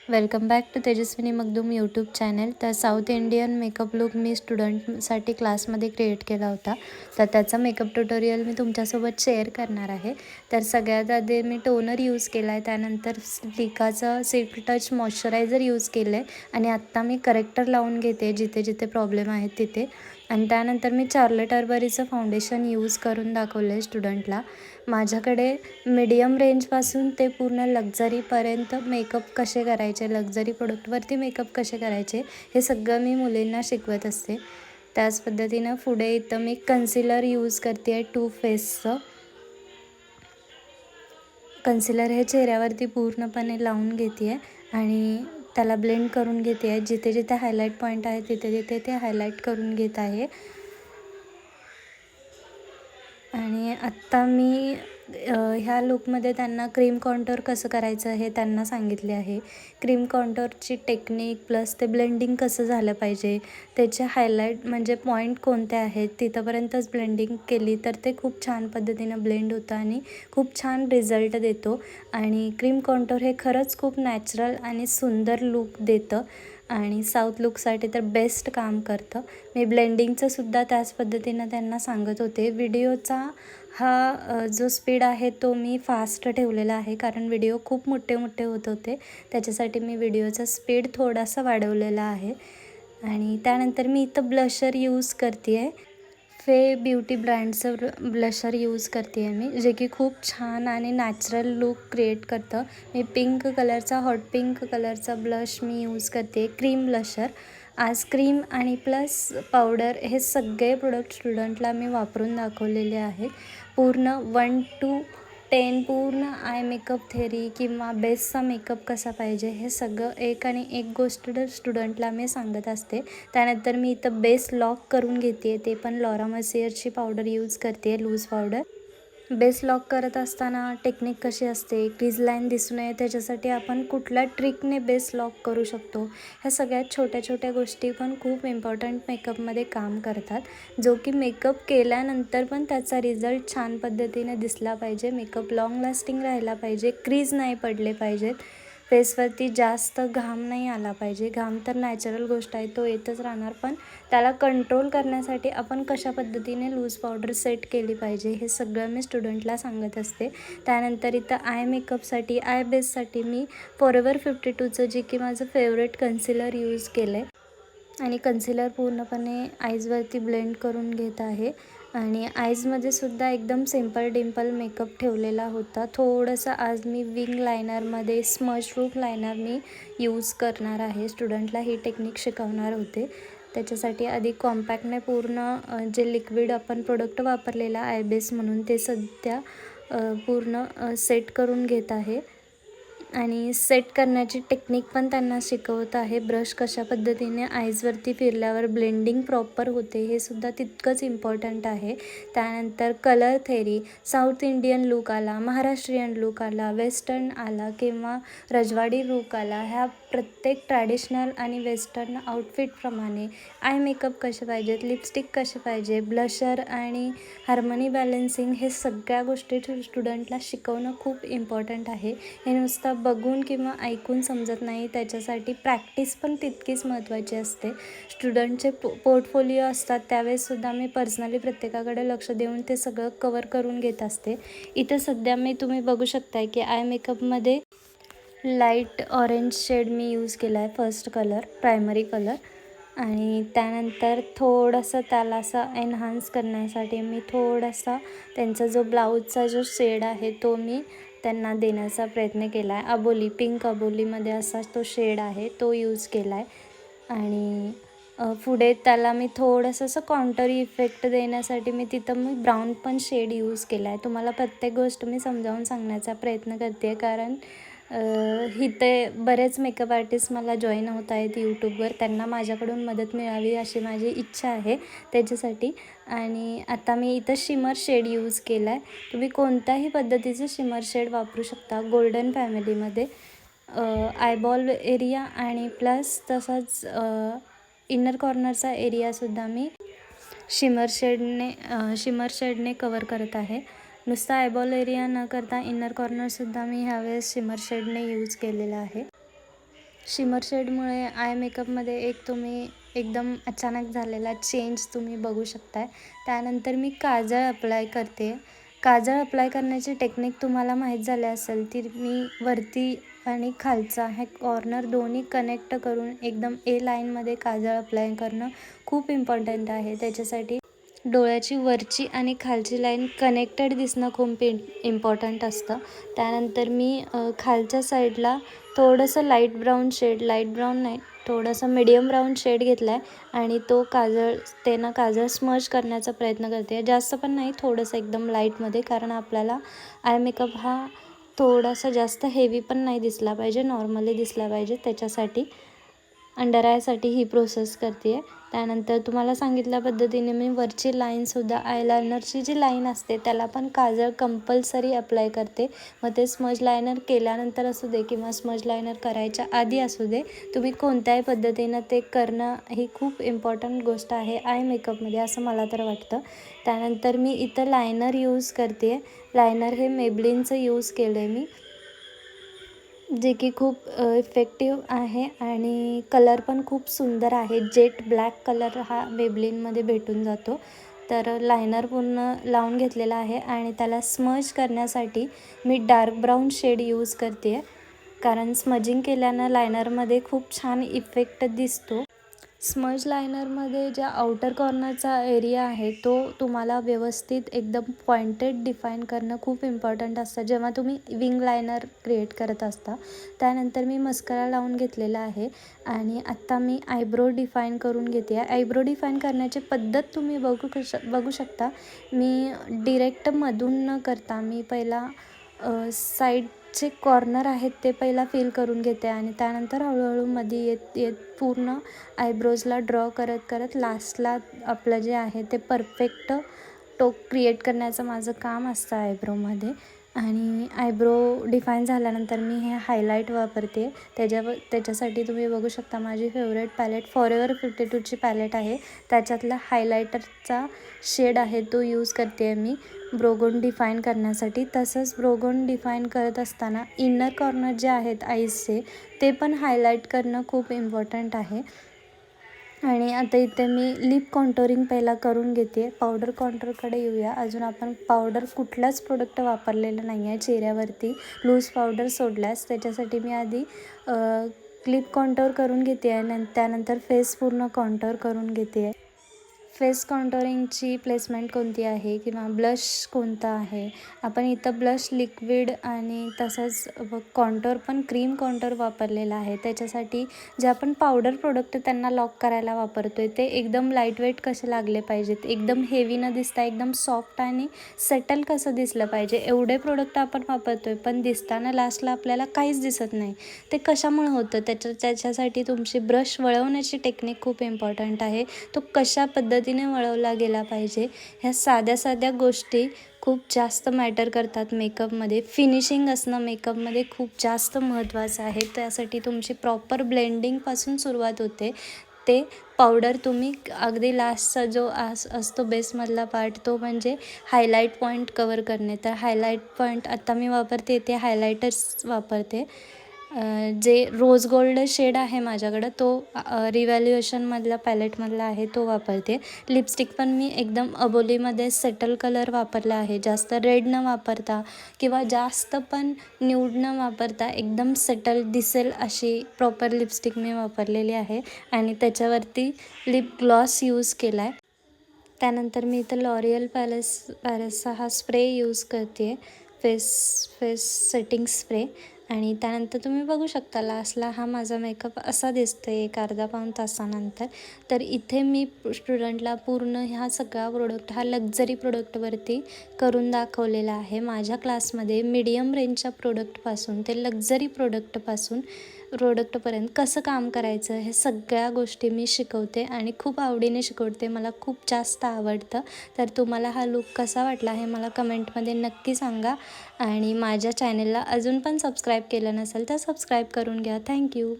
Welcome back to Tejaswini Magdum YouTube channel. तर south Indian makeup look मी स्टुडंटसाठी क्लासमध्ये क्रिएट केला होता. तर त्याचा मेकअप ट्युटोरियल मी तुमच्यासोबत शेअर करणार आहे. तर सगळ्यात आधी मी टोनर यूज केला आहे, त्यानंतर लिकाचं सिल्क टच मॉइश्चरायझर यूज केलं आहे आणि आत्ता मी करेक्टर लावून घेते जिथे जिथे प्रॉब्लेम आहेत तिथे. आणि त्यानंतर मी चार्लोट टिल्बरीचं फाउंडेशन यूज करून दाखवलं आहे स्टुडंटला. माझ्याकडे मीडियम रेंजपासून ते पूर्ण लक्झरीपर्यंत मेकअप कसे करायचे, लक्झरी प्रोडक्टवरती मेकअप कसे करायचे हे सगळं मी मुलींना शिकवत असते. त्याच पद्धतीनं पुढे इथं मी कन्सिलर यूज करते आहे टू फेसचं. कन्सिलर हे चेहऱ्यावरती पूर्णपणे लावून घेते आहे आणि त्याला ब्लेंड करून घेते आहे. जिथे जिथे हायलाईट पॉईंट आहे तिथे तिथे ते हायलाईट करून घेत आहे. आणि आत्ता मी ह्या लुकमध्ये त्यांना क्रीम कॉन्टोर कसं करायचं हे त्यांना सांगितले आहे. क्रीम कॉन्टोरची टेक्निक प्लस ते ब्लेंडिंग कसं झालं पाहिजे, त्याचे हायलाईट म्हणजे पॉईंट कोणते आहेत तिथंपर्यंतच ब्लेंडिंग केली तर ते खूप छान पद्धतीनं ब्लेंड होतं आणि खूप छान रिझल्ट देतो. आणि क्रीम कॉन्टोर हे खरंच खूप नॅचरल आणि सुंदर लूक देतं आणि साऊथ लुकसाठी तर बेस्ट काम करतं. मी ब्लेंडिंगचंसुद्धा त्याच पद्धतीनं त्यांना सांगत होते. व्हिडिओचा हा जो स्पीड आहे तो मी फास्ट ठेवलेला आहे, कारण व्हिडिओ खूप मोठे मोठे होत होते. त्याच्यासाठी मी व्हिडिओचा स्पीड थोडासा वाढवलेला आहे. आणि त्यानंतर मी इथं ब्लशर यूज करते आहे. फे ब्युटी ब्रँडचं ब्लशर यूज करते आहे मी, जे की खूप छान आणि नॅचरल लूक क्रिएट करतं. मी पिंक कलरचा हॉट पिंक कलरचा ब्लश मी यूज करते, क्रीम ब्लशर. आज क्रीम आणि प्लस पावडर हे सगळे प्रोडक्ट स्टुडंटला मी वापरून दाखवलेले आहेत. पूर्ण 1 to 10 पूर्ण आय मेकअप थेरी किंवा बेसचा मेकअप कसा पाहिजे हे सगळं एक आणि एक गोष्ट स्टुडंटला मी सांगत असते. त्यानंतर मी इथं बेस लॉक करून घेते आहे, ते पण लॉरा मर्सियरची पावडर यूज करते आहे, लूज पावडर. बेस लॉक करत असताना टेक्निक कशी असते, क्रीज लाईन दिसू नये त्याच्यासाठी आपण कुठल्या ट्रिकने बेस लॉक करू शकतो, ह्या सगळ्यात छोट्या छोट्या गोष्टी पण खूप इम्पॉर्टंट मेकअपमध्ये काम करतात. जो की मेकअप केल्यानंतर पण त्याचा रिझल्ट छान पद्धतीने दिसला पाहिजे, मेकअप लाँग लास्टिंग राहिला पाहिजे, क्रीज नाही पडले पाहिजेत, फेसवरती जास्त घाम नाही आला पाहिजे. घाम तर नॅचरल गोष्ट आहे, तो येतच राहणार, पण त्याला कंट्रोल करण्यासाठी आपण कशा पद्धतीने लूज पावडर सेट केली पाहिजे हे सगळं मी स्टुडंटला सांगत असते. त्यानंतर इथं आय मेकअपसाठी आय बेससाठी मी फॉरएव्हर 52चं जे की माझं फेवरेट कन्सिलर यूज केलं आहे आणि कन्सिलर पूर्णपणे आईजवरती ब्लेंड करून घेत आहे. आणि आईजमध्ये सुद्धा एकदम सिम्पल डिम्पल मेकअप ठेवलेला होता. थोडंसं आज मी विंग लायनरमध्ये स्मज प्रूफ लायनर मी यूज करणार आहे. स्टुडंटला ही टेक्निक शिकवणार होते. त्याच्यासाठी आधी कॉम्पॅक्टने पूर्ण जे लिक्विड आपण प्रोडक्ट वापरलेला आय बेस म्हणून ते सध्या पूर्ण सेट करून घेत आहे. आणि सेट करण्याची टेक्निक पण त्यांना शिकवत आहे. ब्रश कशा पद्धतीने आईजवरती फिरल्यावर ब्लेंडिंग प्रॉपर होते हे सुद्धा तितकंच इम्पॉर्टंट आहे. त्यानंतर colour theory, south Indian look आला, महाराष्ट्रीयन लूक आला, वेस्टर्न आला किंवा रजवाडी लूक आला, ह्या प्रत्येक ट्रॅडिशनल आणि वेस्टर्न आउटफिटप्रमाणे आय मेकअप कसे पाहिजेत, लिपस्टिक कसे पाहिजे, ब्लशर आणि हार्मनी बॅलन्सिंग हे सगळ्या गोष्टी स्टुडंटला शिकवणं खूप इम्पॉर्टंट आहे. हे नुसतं बघून किंवा ऐकून समजत नाही, त्याच्यासाठी प्रॅक्टिस पण तितकीच महत्त्वाची असते. स्टुडंटचे पोर्टफोलिओ असतात त्यावेळेससुद्धा मी पर्सनली प्रत्येकाकडे लक्ष देऊन ते सगळं कवर करून घेत असते. इथं सध्या तुम्ही बघू शकताय की आय मेकअपमध्ये लाईट ऑरेंज शेड मी यूज केला आहे, फर्स्ट कलर प्रायमरी कलर. आणि त्यानंतर थोडंसं त्याला असं एन्हान्स करण्यासाठी मी थोडासा त्यांचा जो ब्लाऊजचा जो शेड आहे तो मी त्यांना देण्याचा प्रयत्न केला आहे. अबोली पिंक अबोलीमध्ये असा तो शेड आहे तो यूज केला आहे. आणि पुढे त्याला मी थोडंसं असं कॉन्टर इफेक्ट देण्यासाठी मी ब्राऊन पण शेड यूज केला आहे. तुम्हाला प्रत्येक गोष्ट मी समजावून सांगण्याचा प्रयत्न करते आहे, कारण इथे बरेच मेकअप आर्टिस्ट मला जॉईन होत आहेत यूट्यूबवर, त्यांना माझ्याकडून मदत मिळावी अशी माझी इच्छा आहे त्याच्यासाठी. आणि आता मी इथं शिमर शेड यूज केला आहे. तुम्ही कोणत्याही पद्धतीचं शिमर शेड वापरू शकता. गोल्डन फॅमिलीमध्ये आयबॉल एरिया आणि प्लस तसंच इनर कॉर्नरचा एरियासुद्धा मी शिमर शेडने कवर करत आहे. नुसता आयबॉल एरिया न करता इनर कॉर्नरसुद्धा मी ह्यावेळेस शिमर शेडने यूज केलेला आहे. शिमर शेडमुळे आय मेकअपमध्ये एक तुम्ही एकदम अचानक झालेला चेंज तुम्ही बघू शकताय. त्यानंतर मी काजळ अप्लाय करते. काजळ अप्लाय करण्याची टेक्निक तुम्हाला माहीत झाली असेल, ती मी वरती आणि खालचा हे कॉर्नर दोन्ही कनेक्ट करून एकदम ए लाईनमध्ये काजळ अप्लाय करणं खूप इम्पॉर्टंट आहे. त्याच्यासाठी डोळ्याची वरची आणि खालची लाईन कनेक्टेड दिसणं खूप इम्पॉर्टंट असतं. त्यानंतर मी खालच्या साईडला थोडंसं लाईट ब्राऊन नाही, थोडंसं मीडियम ब्राऊन शेड घेतला आहे आणि तो काजळ स्मज करण्याचा प्रयत्न करते. जास्त पण नाही, थोडंसं एकदम लाईटमध्ये, कारण आपल्याला आय मेकअप हा थोडासा जास्त हेवी पण नाही दिसला पाहिजे, नॉर्मली दिसला पाहिजे. त्याच्यासाठी अंडर आयसाठी ही प्रोसेस करते आहे. त्यानंतर तुम्हाला सांगितल्या पद्धतीने मी वरची लाईनसुद्धा आयलायनरची जी लाईन असते त्याला पण काजळ कंपल्सरी अप्लाय करते. मग ते स्मज लायनर केल्यानंतर असू दे किंवा स्मज लायनर करायच्या आधी असू दे, तुम्ही कोणत्याही पद्धतीनं ते करणं ही खूप इम्पॉर्टंट गोष्ट आहे आय मेकअपमध्ये, असं मला तर वाटतं. त्यानंतर मी इथं लायनर यूज करते आहे. लायनर हे मेबलिनचं यूज केलं आहे मी, जे की खूप इफेक्टिव्ह आहे आणि कलर पण खूप सुंदर आहे. जेट ब्लॅक कलर हा मेबलिनमध्ये भेटून जातो. तर लायनर पूर्ण लावून घेतलेला आहे आणि त्याला स्मज करण्यासाठी मी डार्क ब्राऊन शेड यूज करते आहे, कारण स्मजिंग केल्यानं लायनरमध्ये खूप छान इफेक्ट दिसतो. स्मज लायनरमध्ये ज्या आउटर कॉर्नरचा एरिया आहे तो तुम्हाला व्यवस्थित एकदम पॉइंटेड डिफाईन करणं खूप इम्पॉर्टंट असतं जेव्हा तुम्ही विंग लायनर क्रिएट करत असता. त्यानंतर मी मस्करा लावून घेतलेला आहे आणि आत्ता मी आयब्रो डिफाईन करून घेते आहे. आयब्रो डिफाईन करण्याची पद्धत तुम्ही बघू शकता. मी डिरेक्ट मधून न करता मी पहिला साईडचे कॉर्नर आहेत ते पहिला फिल करून घेते आणि त्यानंतर हळूहळू मध्ये येत पूर्ण आयब्रोजला ड्रॉ करत करत लास्टला आपलं जे आहे ते परफेक्ट टोक क्रिएट करण्याचं माझं काम असतं आयब्रोमध्ये. आणि आयब्रो डिफाईन झाल्यानंतर मी हे हायलाईट वापरते. त्याच्यासाठी तुम्ही बघू शकता माझी फेवरेट पॅलेट फॉरेवर 52ची पॅलेट आहे. त्याच्यातला हायलायटरचा शेड आहे तो यूज करते आहे मी ब्रोगोन डिफाईन करण्यासाठी. तसंच ब्रोगोन डिफाईन करत असताना इनर कॉर्नर जे आहेत आईजचे ते पण हायलाईट करणं खूप इम्पॉर्टंट आहे. आणि आता इथे मी लिप कॉन्टोरिंग पहिला करून घेते. पावडर कॉन्टोरकडे येऊया. अजून आपण पावडर कुठलाच प्रोडक्ट वापरलेलं नाही आहे चेहऱ्यावरती लूज पावडर सोडल्यास. त्याच्यासाठी मी आधी लिप कॉन्टोर करून घेते आहे, त्यानंतर फेस पूर्ण कॉन्टोर करून घेते आहे. फेस कॉन्टोरिंगची प्लेसमेंट कोणती आहे किंवा ब्लश कोणता आहे, आपण इथं ब्लश लिक्विड आणि तसंच कॉन्टोर पण क्रीम कॉन्टोर वापरलेला आहे. त्याच्यासाठी जे आपण पावडर प्रोडक्ट त्यांना लॉक करायला वापरतो आहे ते एकदम लाईटवेट कसे लागले पाहिजेत, एकदम हेवी न दिसता एकदम सॉफ्ट आणि सेटल कसं दिसलं पाहिजे, एवढे प्रोडक्ट आपण वापरतो आहे पण दिसताना लास्टला आपल्याला काहीच दिसत नाही. ते कशामुळे होतं त्याच्यासाठी तुमची ब्रश वळवण्याची टेक्निक खूप इम्पॉर्टंट आहे. तो कशा पद्धतीने वळवला गेला पाहिजे, ह्या साध्या साध्या गोष्टी खूप जास्त मॅटर करतात मेकअपमध्ये. फिनिशिंग असणं मेकअपमध्ये खूप जास्त महत्त्वाचं आहे. त्यासाठी तुमची प्रॉपर ब्लेंडिंगपासून सुरुवात होते. ते पावडर तुम्ही अगदी लास्टचा जो असतो बेसमधला पार्ट तो म्हणजे हायलाईट पॉईंट कवर करणे. तर हायलाईट पॉईंट आत्ता मी वापरते ते हायलायटर्स वापरते. जे रोज गोल्ड शेड आहे माझ्याकडं तो रिव्हॅल्युएशनमधला पॅलेटमधला आहे तो वापरते. लिपस्टिक पण मी एकदम अबोलीमध्ये सेटल कलर वापरला आहे, जास्त रेड न वापरता किंवा जास्त पण न्यूड न वापरता एकदम सेटल दिसेल अशी प्रॉपर लिपस्टिक मी वापरलेली आहे आणि त्याच्यावरती लिप ग्लॉस यूज केला आहे. त्यानंतर मी इथं लॉरियल पॅलेसचा हा स्प्रे यूज करते आहे, फेस सेटिंग स्प्रे. आणि त्यानंतर तुम्ही बघू शकता लास्टला हा माझा मेकअप असा दिसतो आहे एक अर्धा पाऊण तासानंतर. तर इथे मी स्टुडंटला पूर्ण ह्या सगळा प्रोडक्ट हा लक्झरी प्रोडक्टवरती करून दाखवलेला आहे. माझ्या क्लासमध्ये मीडियम रेंजच्या प्रोडक्टपासून ते लक्झरी प्रोडक्टपर्यंत कसं काम करायचं हे सगळ्या गोष्टी मी शिकवते आणि खूप आवडीने शिकवते. मला खूप जास्त आवडतं. तर तुम्हाला हा लूक कसा वाटला हे मला कमेंटमध्ये नक्की सांगा आणि माझ्या चॅनलला अजून पण सबस्क्राईब केलं नसेल तर सबस्क्राईब करून घ्या. थँक्यू.